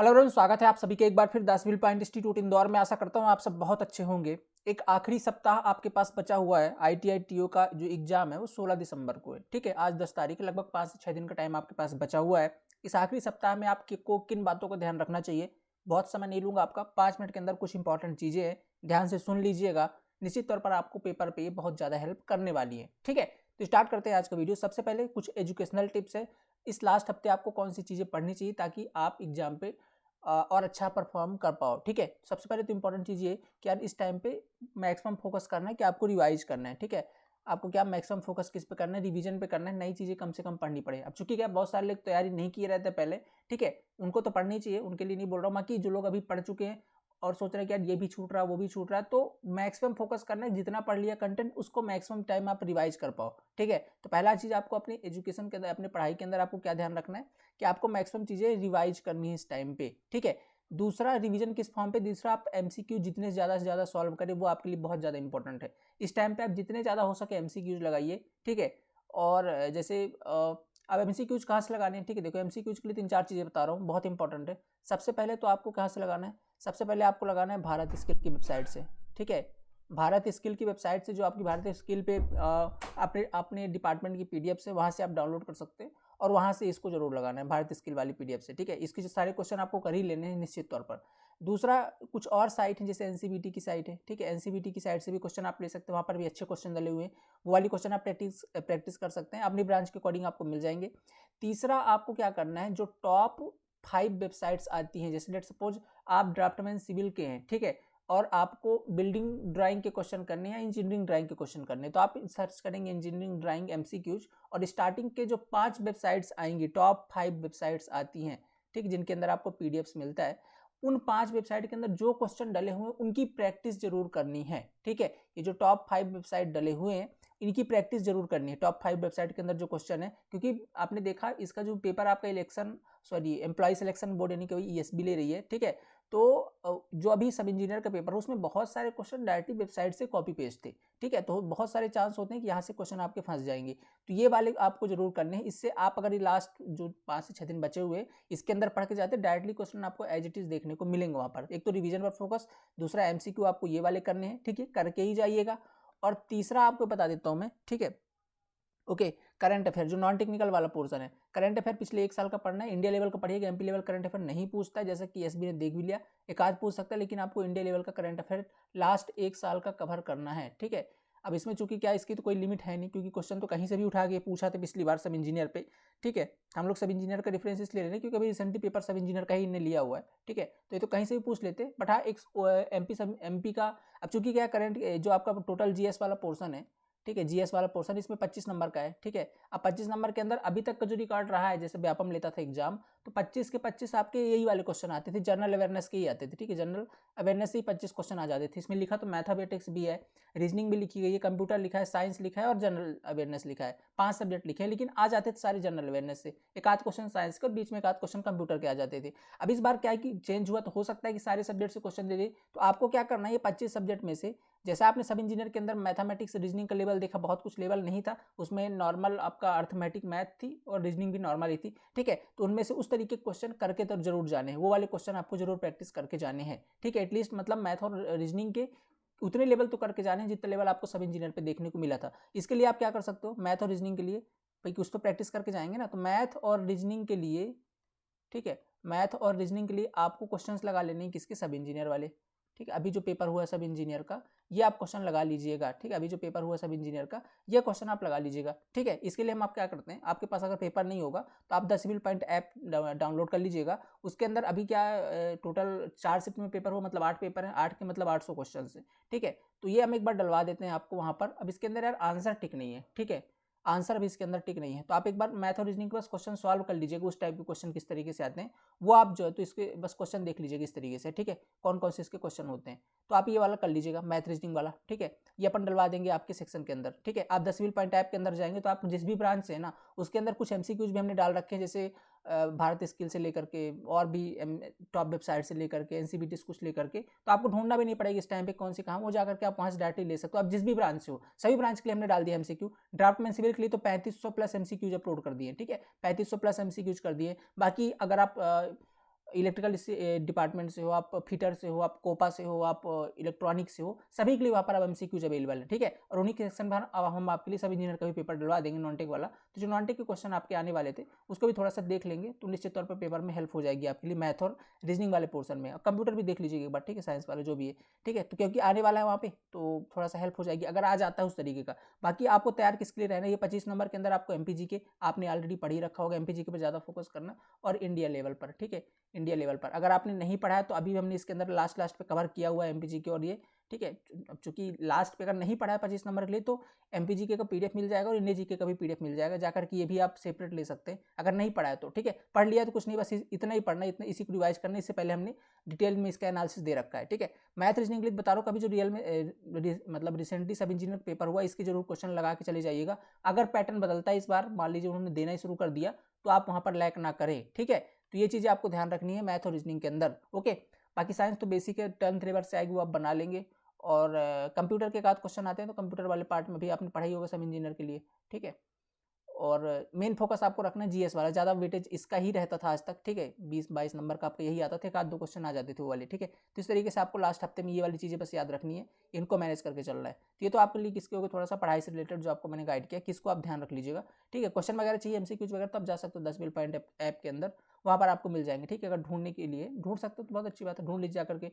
Hello everyone, स्वागत है आप सभी के एक बार फिर the civil point institute Indore में। आशा करता हूं आप सब बहुत अच्छे होंगे। एक आखिरी सप्ताह आपके पास बचा हुआ है। आईटीआई टीओ का जो एग्जाम है वो 16 दिसंबर को है। ठीक है, आज 10 तारीख है, लगभग 5 से 6 दिन का टाइम आपके पास बचा हुआ है। इस आखिरी सप्ताह में आपको किन बातों को ध्यान रखना चाहिए, बहुत समय नहीं लूंगा आपका, 5 मिनट के अंदर कुछ इंपॉर्टेंट चीजें हैं, ध्यान से सुन लीजिएगा। निश्चित तौर पर आपको पेपर पे बहुत ज्यादा हेल्प करने वाली है। ठीक है, तो स्टार्ट करते हैं आज का वीडियो। सबसे पहले कुछ एजुकेशनल टिप्स है। इस लास्ट हफ्ते आपको कौन सी चीजें पढ़नी चाहिए ताकि आप एग्जाम पे और अच्छा परफॉर्म कर पाओ। ठीक है, सबसे पहले तो इंपॉर्टेंट चीज़ ये कि यार इस टाइम पे मैक्सिमम फोकस करना है कि आपको रिवाइज करना है। ठीक है, आपको क्या मैक्सिमम फोकस किस पे करना है, रिवीजन पे करना है, नई चीज़ें कम से कम पढ़नी पड़े। अब चूंकि क्या बहुत सारे लोग तैयारी नहीं किए रहते पहले, ठीक है, उनको तो पढ़नी चाहिए, उनके लिए नहीं बोल रहा हूँ। बाकी जो लोग अभी पढ़ चुके हैं और सोच रहे हैं कि यार ये भी छूट रहा है वो भी छूट रहा है, तो मैक्सिमम फोकस करना है, जितना पढ़ लिया कंटेंट उसको मैक्सिमम टाइम आप रिवाइज कर पाओ। ठीक है, तो पहला चीज़ आपको अपनी एजुकेशन के अंदर, अपनी पढ़ाई के अंदर आपको क्या ध्यान रखना है कि आपको मैक्सिमम चीज़ें रिवाइज करनी है इस टाइम पे। ठीक है, दूसरा रिवीजन किस फॉर्म पे, दूसरा आप एमसीक्यू जितने ज़्यादा से ज़्यादा सॉल्व करें वो आपके लिए बहुत ज़्यादा इंपॉर्टेंट है। इस टाइम पे आप जितने ज़्यादा हो सके एमसीक्यूज लगाइए। ठीक है, और जैसे अब एमसीक्यूज कहाँ से लगाने हैं, ठीक है, देखो एमसीक्यूज के लिए 3-4 चीज़ें बता रहा हूँ, बहुत इंपॉर्टेंट है। सबसे पहले तो आपको कहाँ से लगाना है, सबसे पहले आपको लगाना है भारत स्किल की वेबसाइट से। ठीक है, भारत स्किल की वेबसाइट से, जो आपकी भारत स्किल पे अपने अपने डिपार्टमेंट की पीडीएफ से, वहाँ से आप डाउनलोड कर सकते हैं और वहाँ से इसको जरूर लगाना है, भारत स्किल वाली पीडीएफ से। ठीक है, इसके जो सारे क्वेश्चन आपको कर ही लेने हैं निश्चित तौर पर। दूसरा, कुछ और साइट है जैसे एनसीबीटी की साइट है। ठीक है, एनसीबीटी की साइट से भी क्वेश्चन आप ले सकते हैं, वहाँ पर भी अच्छे क्वेश्चन डले हुए हैं, वो वाली क्वेश्चन आप प्रैक्टिस कर सकते हैं, अपनी ब्रांच के अकॉर्डिंग आपको मिल जाएंगे। तीसरा, आपको क्या करना है, जो टॉप 5 वेबसाइट्स आती हैं, जैसे लेट सपोज आप ड्राफ्टमैन सिविल के हैं, ठीक है, और आपको बिल्डिंग ड्राइंग के क्वेश्चन करने हैं या इंजीनियरिंग ड्राइंग के क्वेश्चन करने हैं, तो आप सर्च करेंगे इंजीनियरिंग ड्राइंग एमसीक्यूज, और स्टार्टिंग के जो 5 वेबसाइट्स आएंगी, टॉप 5 वेबसाइट्स आती हैं, ठीक, जिनके अंदर आपको पीडीएफ्स मिलता है, उन 5 वेबसाइट के अंदर जो क्वेश्चन डले हुए हैं उनकी प्रैक्टिस जरूर करनी है। ठीक है, ये जो टॉप 5 वेबसाइट डले हुए हैं इनकी प्रैक्टिस जरूर करनी है, टॉप 5 वेबसाइट के अंदर जो क्वेश्चन है, क्योंकि आपने देखा इसका जो पेपर आपका एम्प्लॉय सिलेक्शन बोर्ड यानी कि ईएसबी ले रही है। ठीक है, तो जो अभी सब इंजीनियर का पेपर है उसमें बहुत सारे क्वेश्चन डायरेक्टली वेबसाइट से कॉपी पेस्ट थे। ठीक है, तो बहुत सारे चांस होते हैं कि यहाँ से क्वेश्चन आपके फंस जाएंगे, तो ये वाले आपको जरूर करने हैं। इससे आप अगर ये लास्ट जो 5 से 6 दिन बचे हुए इसके अंदर पढ़ के जाते हैं, डायरेक्टली क्वेश्चन आपको एज इट इज देखने को मिलेंगे वहाँ पर। एक तो रिवीजन पर फोकस, दूसरा एमसीक्यू आपको ये वाले करने हैं, ठीक है, करके ही जाइएगा। और तीसरा आपको बता देता हूँ मैं, ठीक है, ओके, करंट अफेयर जो नॉन टेक्निकल वाला पोर्सन है, करंट अफेयर पिछले 1 साल का पढ़ना है, इंडिया लेवल का पढ़िएगा, एमपी लेवल करंट अफेयर नहीं पूछता है, जैसा कि एसबी ने देख भी लिया, एक आध पूछ सकता है, लेकिन आपको इंडिया लेवल का करंट अफेयर लास्ट 1 साल का कवर करना है। ठीक है, अब इसमें चूंकि क्या इसकी तो कोई लिमिट है नहीं, क्योंकि क्वेश्चन तो कहीं से भी उठा के पूछा था पिछली बार सब इंजीनियर पे। ठीक है, हम लोग सब इंजीनियर का रेफरेंस इसलिए ले रहे हैं क्योंकि अभी रिसेंटली पेपर सब इंजीनियर का ही इन्हें लिया हुआ है। ठीक है, तो ये तो कहीं से भी पूछ लेते, बट हाँ एक एमपी का, अब चूंकि क्या करंट जो आपका टोटल जीएस वाला पोर्सन है, ठीक है, जीएस वाला पोर्शन इसमें 25 नंबर का है। ठीक है, अब 25 नंबर के अंदर अभी तक का जो रिकॉर्ड रहा है, जैसे व्यापम लेता था एग्जाम, तो 25 के 25 आपके यही वाले क्वेश्चन आते थे, जनरल अवेयरनेस के ही आते थे। ठीक है, जनरल अवेयरनेस से ही 25 क्वेश्चन आ जाते थे। इसमें लिखा तो मैथमेटिक्स भी है, रीजनिंग भी लिखी गई है, कंप्यूटर लिखा है, साइंस लिखा है और जनरल अवेयरनेस लिखा है, 5 सब्जेक्ट लिखे हैं, लेकिन आ जाते थे सारे जनरल अवेयरनेस से, एक आध क्वेश्चन साइंस के और बीच में एक आध क्वेश्चन कंप्यूटर के आ जाते थे। अब इस बार क्या है कि चेंज हुआ, तो हो सकता है कि सारे सब्जेक्ट से क्वेश्चन दे दे, तो आपको क्या करना है, ये 25 सब्जेक्ट में से, जैसा आपने सब इंजीनियर के अंदर मैथमेटिक्स रीजनिंग का लेवल देखा, बहुत कुछ लेवल नहीं था उसमें, नॉर्मल आपका अर्थमेटिक मैथ थी और रीजनिंग भी नॉर्मल ही थी। ठीक है, तो उनमें से उस तरीके के क्वेश्चन करके तो जरूर जाने हैं, वो वाले क्वेश्चन आपको जरूर प्रैक्टिस करके जाने हैं। ठीक है, एटलीस्ट मतलब मैथ और रीजनिंग के उतने लेवल तो करके जाने हैं जितने लेवल आपको सब इंजीनियर पे देखने को मिला था। इसके लिए आप क्या कर सकते हो, मैथ और रीजनिंग के लिए भाई कुछ तो प्रैक्टिस करके जाएंगे ना, तो मैथ और रीजनिंग के लिए, ठीक है, मैथ और रीजनिंग के लिए आपको क्वेश्चंस लगा लेने हैं, किसके, सब इंजीनियर वाले। ठीक है, अभी जो पेपर हुआ है सब इंजीनियर का, ये आप क्वेश्चन लगा लीजिएगा। ठीक है, अभी जो पेपर हुआ है सब इंजीनियर का, ये क्वेश्चन आप लगा लीजिएगा। ठीक है, इसके लिए हम आप क्या करते हैं, आपके पास अगर पेपर नहीं होगा तो आप the civil point app download कर लीजिएगा। उसके अंदर अभी क्या टोटल 4 शिफ्ट में पेपर हुआ, मतलब 8 पेपर है, 8 के मतलब 800 क्वेश्चन है। ठीक है, तो ये हम एक बार डलवा देते हैं आपको वहाँ पर। अब इसके अंदर यार आंसर टिक नहीं है, ठीक है, आंसर भी इसके अंदर टिक नहीं है, तो आप एक बार मैथ और रीजनिंग के बस क्वेश्चन सॉल्व कर लीजिएगा, उस टाइप के क्वेश्चन किस तरीके से आते हैं वो आप जो है तो इसके बस क्वेश्चन देख लीजिएगा इस तरीके से। ठीक है, कौन कौन से इसके क्वेश्चन होते हैं, तो आप ये वाला कर लीजिएगा मैथ रीजनिंग वाला। ठीक है, ये अपन डलवा देंगे आपके सेक्शन के अंदर। ठीक है, आप 10 सिविल पॉइंट ऐप के अंदर जाएंगे तो आप जिस भी ब्रांच से है ना, उसके अंदर कुछ एमसीक्यूज भी हमने डाल रखे हैं, जैसे भारत स्किल से लेकर के और भी टॉप वेबसाइट से लेकर के एनसीबीटी कुछ लेकर के, तो आपको ढूंढना भी नहीं पड़ेगा इस टाइम पे कौन सी कहाँ, वो जाकर के आप वहाँ से डायरेक्टली ले सकते हो। आप जिस भी ब्रांच से हो, सभी ब्रांच के लिए हमने डाल दिया एमसीक्यू। ड्राफ्टमैन सिविल के लिए तो 3500 प्लस एमसीक्यूज अपलोड कर दिए। ठीक है, 3500 प्लस एमसीक्यूज कर दिए। बाकी अगर आप इलेक्ट्रिकल डिपार्टमेंट से हो, आप फिटर से हो, आप कोपा से हो, आप इलेक्ट्रॉनिक से हो, सभी के लिए वहाँ पर अब एमसीक्यूज अवेलेबल है, ठीक है। और उन्हीं के सेक्शन पर अब हम आपके लिए सब इंजीनियर का भी पेपर डलवा देंगे नॉन टेक वाला। तो जो नॉन टेक के क्वेश्चन आपके आने वाले थे उसको भी थोड़ा सा देख लेंगे तो निश्चित तौर पर पेपर में हेल्प हो जाएगी आपके लिए मैथ और रीजनिंग वाले पोर्सन में। कंप्यूटर भी देख लीजिएगा एक बार, ठीक है, साइंस वाले जो भी है, ठीक है। तो क्योंकि आने वाला है वहाँ पे तो थोड़ा सा हेल्प हो जाएगी अगर आ जाता है उस तरीके का। बाकी आपको तैयार किसके लिए रहना है, ये 25 नंबर के अंदर आपको एमपीजी के आपने ऑलरेडी पढ़ ही रखा होगा, एमपीजी के पर ज़्यादा फोकस करना और इंडिया लेवल पर, ठीक है। इंडिया लेवल पर अगर आपने नहीं पढ़ा है तो अभी हमने इसके अंदर लास्ट पे कवर किया हुआ है एमपीजी के और ये, ठीक है। चूंकि लास्ट पे अगर नहीं पढ़ा है 25 नंबर के लिए तो एमपीजी के का पीडीएफ मिल जाएगा और इंडिया जीके का भी पीडीएफ मिल जाएगा, जाकर के ये भी आप सेपरेट ले सकते हैं अगर नहीं पढ़ा है तो, ठीक है। पढ़ लिया तो कुछ नहीं, बस इतना ही पढ़ना, इतना इसी को रिवाइज करना। इससे पहले हमने डिटेल में इसका एनालिसिस दे रखा है, ठीक है। मैथ रीजनिंग के लिए बता रहा हूँ, कभी जो रियल में मतलब रिसेंटली सब इंजीनियर पेपर हुआ इसके जरूर क्वेश्चन लगा के चले जाइएगा। अगर पैटर्न बदलता है इस बार, मान लीजिए उन्होंने देना ही शुरू कर दिया तो आप वहाँ पर लैक ना करें, ठीक है। तो ये चीज़ें आपको ध्यान रखनी है मैथ और रीजनिंग के अंदर, ओके। बाकी साइंस तो बेसिक है, टर्म थ्री से आएगी वो आप बना लेंगे। और कंप्यूटर के बाद क्वेश्चन आते हैं तो कंप्यूटर वाले पार्ट में भी आपने पढ़ाई होगा सब इंजीनियर के लिए, ठीक है। और मेन फोकस आपको रखना है जीएस वाला, ज़्यादा वेटेज इसका ही रहता था आज तक, ठीक है। 20-22 नंबर का आपका यही आता था, एक आध दो क्वेश्चन आ जाते थे वो वाले, ठीक है। तो इस तरीके से आपको लास्ट हफ्ते में ये वाली चीज़ें बस याद रखनी है, इनको मैनेज करके चल रहा है। तो ये तो आपके लिए किसके होगा, थोड़ा सा पढ़ाई से रिलेटेड जो आपको मैंने गाइड किया, किसको आप ध्यान रख लीजिएगा, ठीक है। क्वेश्चन वगैरह चाहिए एमसीक्यूज वगैरह तो आप जा सकते हो 10 बिल पॉइंट ऐप के अंदर, वहाँ पर आपको मिल जाएंगे, ठीक है। अगर ढूंढने के लिए ढूंढ सकते हो तो बहुत अच्छी बात है, ढूंढ लीजिए जाकर के,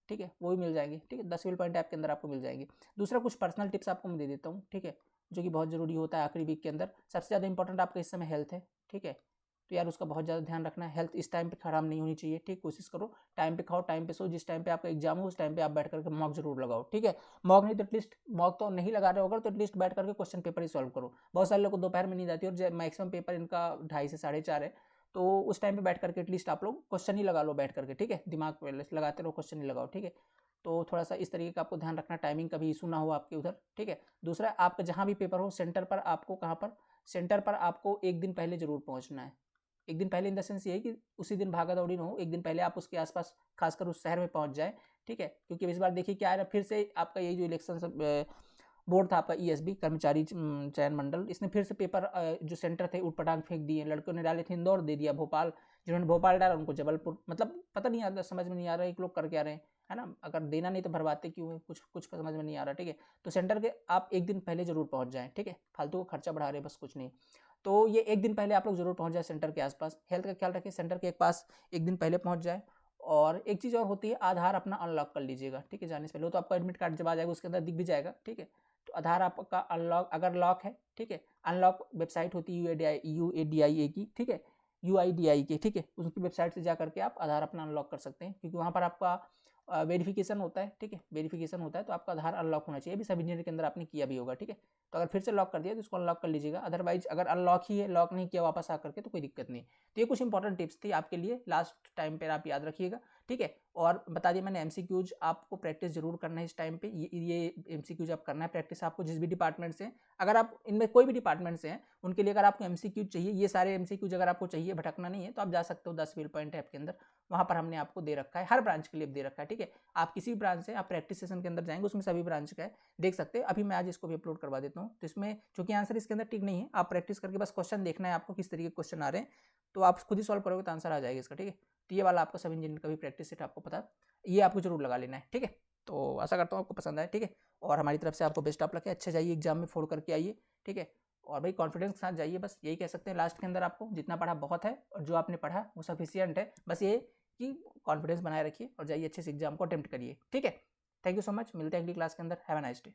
ठीक है। वो भी मिल जाएंगे, ठीक है। 10 बिल पॉइंट ऐप के अंदर आपको मिल जाएंगे। दूसरा कुछ पर्सनल टिप्स आपको मैं दे देता हूँ, ठीक है, जो कि बहुत ज़रूरी होता है आखिरी वीक के अंदर। सबसे ज़्यादा इंपॉर्टेंट आपका इस समय हेल्थ है, ठीक है। तो यार उसका बहुत ज़्यादा ध्यान रखना है, हेल्थ इस टाइम पे खराब नहीं होनी चाहिए, ठीक। कोशिश करो टाइम पे खाओ, टाइम पे सो, जिस टाइम पे आपका एग्जाम हो उस टाइम पे आप बैठ करके मॉक जरूर लगाओ, ठीक है। मॉक नहीं तो एटलीस्ट, मॉक तो नहीं लगा रहे होगा तो एटलीस्ट बैठ करके क्वेश्चन पेपर ही सॉल्व करो। बहुत सारे लोग को दोपहर में नींद आती है और मैक्सिमम पेपर इनका 2:30 से 4:30 है, तो उस टाइम पे बैठ करके एटलीस्ट आप लोग क्वेश्चन ही लगा लो बैठ करके, ठीक है। दिमाग पे लगाते रहो, क्वेश्चन ही लगाओ, ठीक है। तो थोड़ा सा इस तरीके का आपको ध्यान रखना, टाइमिंग का भी इशू ना हो आपके उधर, ठीक है। दूसरा, आपका जहाँ भी पेपर हो सेंटर पर आपको कहाँ पर, सेंटर पर आपको एक दिन पहले जरूर पहुँचना है। एक दिन पहले इन द सेंस ये है कि उसी दिन भागा दौड़ी ना हो, एक दिन पहले आप उसके आसपास खासकर उस शहर में पहुँच जाए, ठीक है। क्योंकि इस बार देखिए क्या है, फिर से आपका यही जो इलेक्शन बोर्ड था आपका ईएसबी कर्मचारी चयन मंडल, इसने फिर से पेपर जो सेंटर थे उटपटांग फेंक दिए। लड़कों ने डाले थे इंदौर, दे दिया भोपाल, जिन्होंने भोपाल डाला उनको जबलपुर। मतलब पता नहीं आता, समझ में नहीं आ रहा है एक लोग कर क्या रहे हैं, है ना। अगर देना नहीं तो भरवाते क्यों है, कुछ कुछ समझ में नहीं आ रहा, ठीक है। तो सेंटर के आप एक दिन पहले जरूर पहुंच जाएं, ठीक है। फालतू का खर्चा बढ़ा रहे बस, कुछ नहीं। तो ये एक दिन पहले आप लोग जरूर पहुंच जाए सेंटर के आसपास। हेल्थ का ख्याल रखें, सेंटर के पास एक दिन पहले पहुंच जाए। और एक चीज़ और होती है, आधार अपना अनलॉक कर लीजिएगा, ठीक है, जाने से पहले। वो तो आपका एडमिट कार्ड जब आ जाएगा उसके अंदर दिख भी जाएगा, ठीक है। तो आधार आपका अनलॉक अगर लॉक है, ठीक है, अनलॉक वेबसाइट होती है यूएडीआईए की, ठीक है, यूआईडीआई की, ठीक है। उसकी वेबसाइट से जा करके आप आधार अपना अनलॉक कर सकते हैं, क्योंकि वहाँ पर आपका वेरिफिकेशन होता है, ठीक है, वेरिफिकेशन होता है। तो आपका आधार अनलॉक होना चाहिए, भी सब इंजीनियर के अंदर आपने किया भी होगा, ठीक है। तो अगर फिर से लॉक कर दिया तो इसको अनलॉक कर लीजिएगा, अदरवाइज अगर अनलॉक ही है, लॉक नहीं किया वापस आकर के, तो कोई दिक्कत नहीं। तो ये कुछ इंपॉर्टेंट टिप्स थी आपके लिए, लास्ट टाइम पर आप याद रखिएगा, ठीक है। और बता दिया मैंने, एमसीक्यूज आपको प्रैक्टिस जरूर करना है इस टाइम पे। ये एमसीक्यूज आप करना है प्रैक्टिस आपको, जिस भी डिपार्टमेंट से, अगर आप इनमें कोई भी डिपार्टमेंट से हैं उनके लिए अगर आपको एमसीक्यूज चाहिए, ये सारे एमसीक्यूज अगर आपको चाहिए, भटकना नहीं है, तो आप जा सकते हो 10 बिल पॉइंट ऐप के अंदर। वहाँ पर हमने आपको दे रखा है, हर ब्रांच के लिए दे रखा है, ठीक है। आप किसी भी ब्रांच से आप प्रैक्टिस सेशन के अंदर जाएंगे, उसमें सभी ब्रांच का है, देख सकते हैं। अभी मैं आज इसको भी अपलोड करवा देता हूँ। तो इसमें चूंकि आंसर इसके अंदर ठीक नहीं है, आप प्रैक्टिस करके बस क्वेश्चन देखना है आपको, किस तरीके के क्वेश्चन आ रहे हैं, तो आप खुद ही सॉल्व करोगे तो आंसर आ जाएगा इसका, ठीक है। तो ये वाला आपका सब इंजीनियर का भी प्रैक्टिस सेट आपको पता, ये आपको जरूर लगा लेना है, ठीक है। तो आशा करता हूँ आपको पसंद आए, ठीक है। और हमारी तरफ से आपको बेस्ट ऑफ लक है, अच्छे जाइए एग्जाम में, फोड़ करके आइए, ठीक है। और भाई कॉन्फिडेंस के साथ जाइए, बस यही कह सकते हैं। लास्ट के अंदर आपको जितना पढ़ा बहुत है, और जो आपने पढ़ा वो सफिशियंट है। बस ये कि कॉन्फिडेंस बनाए रखिए और जाइए अच्छे से एग्जाम को अटेम्प्ट करिए, ठीक है। थैंक यू सो मच, मिलते हैं अगली क्लास के अंदर। Have a nice day.